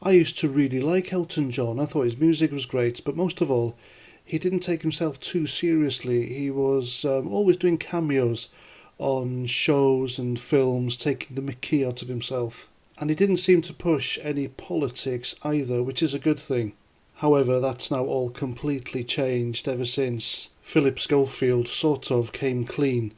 I used to really like Elton John. I thought his music was great, but most of all, he didn't take himself too seriously. He was always doing cameos on shows and films, taking the mickey out of himself. And he didn't seem to push any politics either, which is a good thing. However, that's now all completely changed ever since Phillip Schofield sort of came clean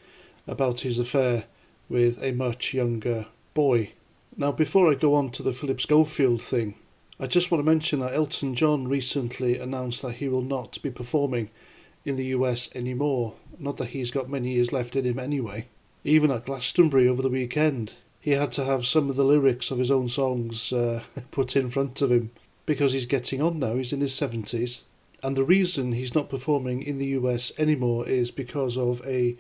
about his affair with a much younger boy. Now, before I go on to the Phillip Schofield thing, I just want to mention that Elton John recently announced that he will not be performing in the US anymore. Not that he's got many years left in him anyway. Even at Glastonbury over the weekend, he had to have some of the lyrics of his own songs put in front of him because he's getting on now, he's in his 70s. And the reason he's not performing in the US anymore is because of a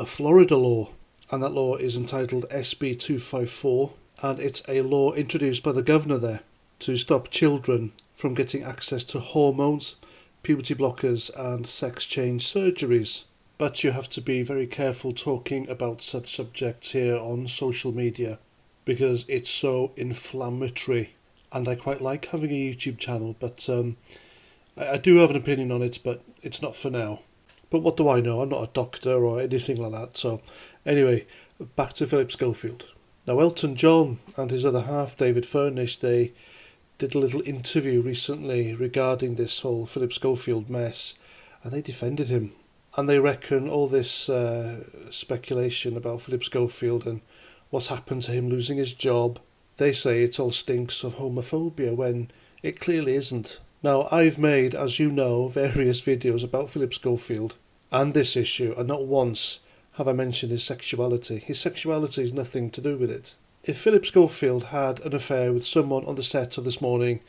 Florida law. And that law is entitled SB 254, and it's a law introduced by the governor there to stop children from getting access to hormones, puberty blockers and sex change surgeries. But you have to be very careful talking about such subjects here on social media because it's so inflammatory. And I quite like having a YouTube channel, but I do have an opinion on it, but it's not for now. But what do I know? I'm not a doctor or anything like that. So anyway, back to Phillip Schofield. Now, Elton John and his other half, David Furnish, they did a little interview recently regarding this whole Phillip Schofield mess, and they defended him. And they reckon all this speculation about Phillip Schofield and what's happened to him losing his job, they say it all stinks of homophobia when it clearly isn't. Now, I've made, as you know, various videos about Phillip Schofield and this issue, and not once have I mentioned his sexuality. His sexuality has nothing to do with it. If Phillip Schofield had an affair with someone on the set of This Morning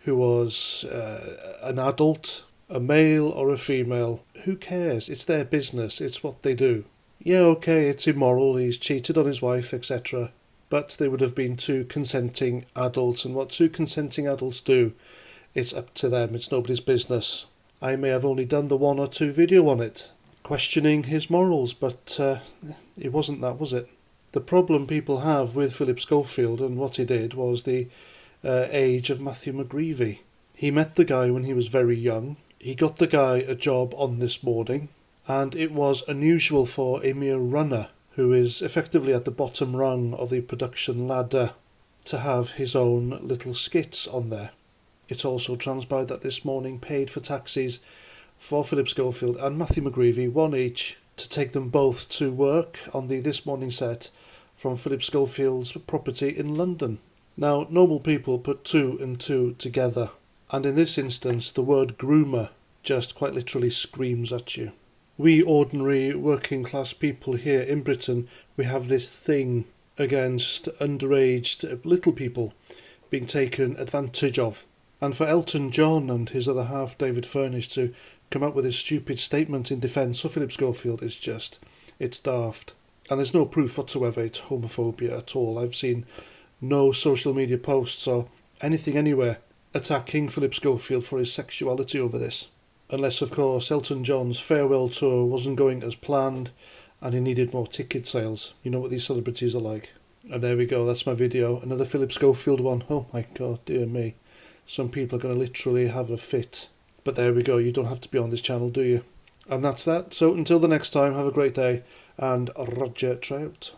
who was an adult, a male or a female, who cares? It's their business, it's what they do. Yeah, okay, it's immoral, he's cheated on his wife, etc. But they would have been two consenting adults, and what two consenting adults do, it's up to them, it's nobody's business. I may have only done the 1 or 2 video on it, questioning his morals, but it wasn't that, was it? The problem people have with Phillip Schofield and what he did was the age of Matthew McGreevy. He met the guy when he was very young. He got the guy a job on This Morning, and it was unusual for a mere runner, who is effectively at the bottom rung of the production ladder, to have his own little skits on there. It also transpired that This Morning paid for taxis for Phillip Schofield and Matthew McGreevy, one each, to take them both to work on the This Morning set from Phillip Schofield's property in London. Now, normal people put 2 and 2 together, and in this instance the word groomer just quite literally screams at you. We ordinary working class people here in Britain, we have this thing against underage little people being taken advantage of. And for Elton John and his other half, David Furnish, to come up with this stupid statement in defence of Phillip Schofield is just, it's daft. And there's no proof whatsoever it's homophobia at all. I've seen no social media posts or anything anywhere attacking Phillip Schofield for his sexuality over this. Unless, of course, Elton John's farewell tour wasn't going as planned and he needed more ticket sales. You know what these celebrities are like. And there we go, that's my video. Another Phillip Schofield one. Oh my god, dear me. Some people are going to literally have a fit. But there we go, you don't have to be on this channel, do you? And that's that. So until the next time, have a great day, and Roger Trout.